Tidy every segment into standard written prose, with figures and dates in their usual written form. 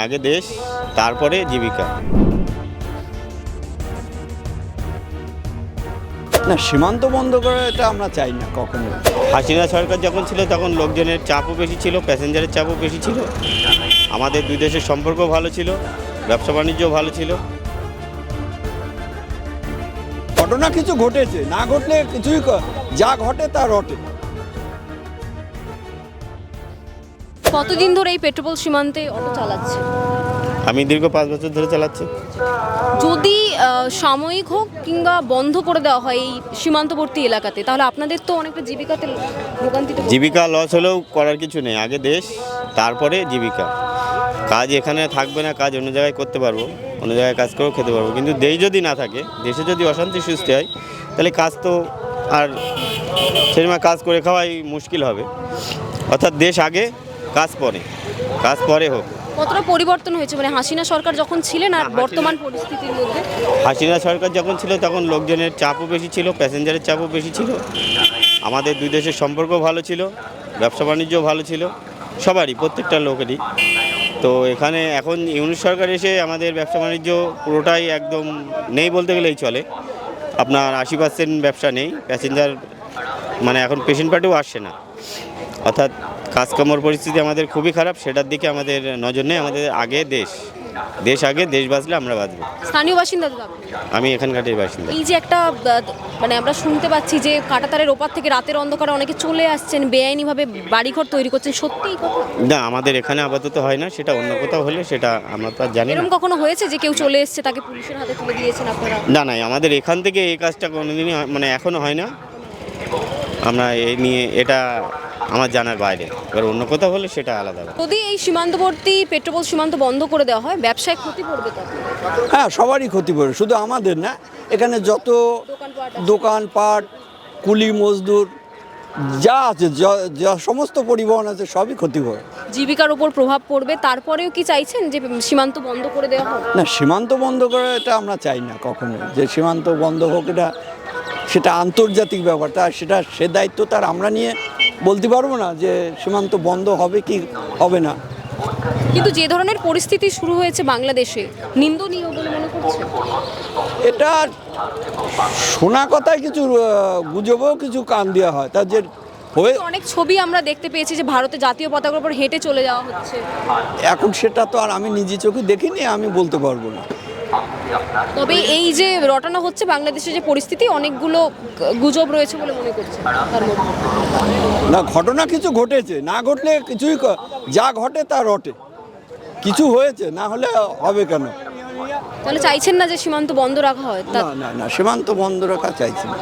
আগে দেশ, তারপরে জীবিকা। না, সীমান্ত বন্ধ করে এটা আমরা চাই না কখনো। হাসিনা সরকার যখন ছিল তখন লোকজনের চাপও বেশি ছিল, প্যাসেঞ্জারের চাপও বেশি ছিল। আমাদের দুই দেশের সম্পর্ক ভালো ছিল, ব্যবসা বাণিজ্য ভালো ছিল। ঘটনা কিছু ঘটেছে, না ঘটলে কিছুই যা ঘটে তা রটে। কতদিন ধরে এই পেট্রোপোল সীমান্তে অটো চালাচ্ছে? আমি দীর্ঘ 5 বছর ধরে চালাচ্ছি। যদি সাময়িক হোক কিংবা বন্ধ করে দেওয়া হয় এই সীমান্তবর্তী এলাকাতে, তাহলে আপনাদের তো অনেকটা জীবিকাতে ভোগান্তিতে জীবিকা লস হলেও করার কিছু নেই, আগে দেশ, তারপরে জীবিকা। কাজ এখানে থাকবে না, কাজ অন্য জায়গায় করতে পারবো, অন্য জায়গায় কাজ করেও খেতে পারবো। কিন্তু দেশ যদি না থাকে, দেশে যদি অশান্তি সৃষ্টি হয়, তাহলে কাজ তো আর সেরকম কাজ করে খাওয়াই মুশকিল হবে। অর্থাৎ দেশ আগে, কাজ পরে, কাজ পরে হোক। কতটা পরিবর্তন হয়েছে মানে হাসিনা সরকার যখন ছিলেন আর বর্তমান পরিস্থিতির মধ্যে? হাসিনা সরকার যখন ছিল তখন লোকজনের চাপও বেশি ছিল, প্যাসেঞ্জারের চাপও বেশি ছিল। আমাদের দুই দেশের সম্পর্ক ভালো ছিল, ব্যবসা বাণিজ্য ভালো ছিল, সবারই, প্রত্যেকটা লোকেরই। তো এখানে এখন ইউনিট সরকার এসে আমাদের ব্যবসা বাণিজ্য পুরোটাই একদম নেই বলতে গেলেই চলে। আপনার 80% ব্যবসা নেই, প্যাসেঞ্জার মানে এখন পেশেন্ট পার্টিও আসছে না। অর্থাৎ কাজকর্মর পরিস্থিতি আমাদের খুবই খারাপ, সেটার দিকে আমাদের নজর নেই। আমাদের আগে দেশ, দেশ আগে, দেশ বাঁচলে আমরা বাঁচবো। স্থানীয় বাসিন্দা তো আপনি। আমি এখানকারই বাসিন্দা। এই যে একটা মানে আমরা শুনতে পাচ্ছি যে কাঁটাতারের ওপার থেকে রাতের অন্ধকারে অনেকে চলে আসছেন, বেআইনিভাবে বাড়িঘর তৈরি করছেন, সত্যিই কথা? না, আমাদের এখানে আপাতত হয় না, সেটা অন্য কোথাও হলে সেটা আমরা তো আর জানি না। এরকম কখনো হয়েছে যে কেউ চলে এসেছে তাকে পুলিশের হাতে তুলে দিয়েছেন আপনারা? না না, আমাদের এখান থেকে এই কাজটা কোনোদিনই মানে এখনো হয় না। আমরা এই নিয়ে এটা আমার জানার বাইরে, এবার অন্য কোথাও হলে সেটা আলাদা। যদি এই সীমান্তবর্তী পেট্রোপোল সীমান্ত বন্ধ করে দেওয়া হয়, ব্যবসায় ক্ষতি পড়বে তো? হ্যাঁ, সবারই ক্ষতি পড়ে, শুধু আমাদের না। এখানে যত দোকানপাট, কুলি মজদুর যা আছে, যা সমস্ত পরিবহন আছে, সবই ক্ষতি করে। জীবিকার উপর প্রভাব পড়বে, তারপরেও কি চাইছেন যে সীমান্ত বন্ধ করে দেওয়া হোক? না, সীমান্ত বন্ধ করে এটা আমরা চাই না কখনো, যে সীমান্ত বন্ধ হোক। সেটা আন্তর্জাতিক ব্যাপার, সে দায়িত্ব তার আমরা নিয়ে বলতে পারবো না যে সীমান্ত বন্ধ হবে কি হবে না। কিন্তু যে ধরনের পরিস্থিতি শুরু হয়েছে বাংলাদেশে, নিন্দনীয় বলে মনে করছেন? এটা শোনা কথায় কিছু গুজবেও কিছু কান দেওয়া হয়, তার যে হয়ে অনেক ছবি আমরা দেখতে পেয়েছি যে ভারতে জাতীয় পতাকার উপর হেঁটে চলে যাওয়া হচ্ছে। এখন সেটা তো আর আমি নিজে চোখে দেখিনি, আমি বলতে পারবো না। তবে এই যে রটানো হচ্ছে বাংলাদেশে যে পরিস্থিতি, অনেকগুলো গুজব রয়েছে বলে মনে করছেন তার মধ্যে? না, ঘটনা কিছু ঘটেছে, না ঘটলে কিছুই যা ঘটে তা রটে। কিছু হয়েছে, না হলে হবে কেন? তাহলে চাইছেন না যে সীমান্ত বন্ধ রাখা হয়? না না না, সীমান্ত বন্ধ রাখা চাইছি না।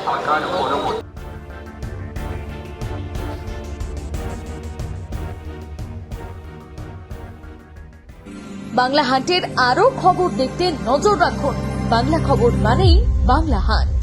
বাংলা হান্টের আরও খবর দেখতে নজর রাখুন। বাংলা খবর মানেই বাংলা হান্ট।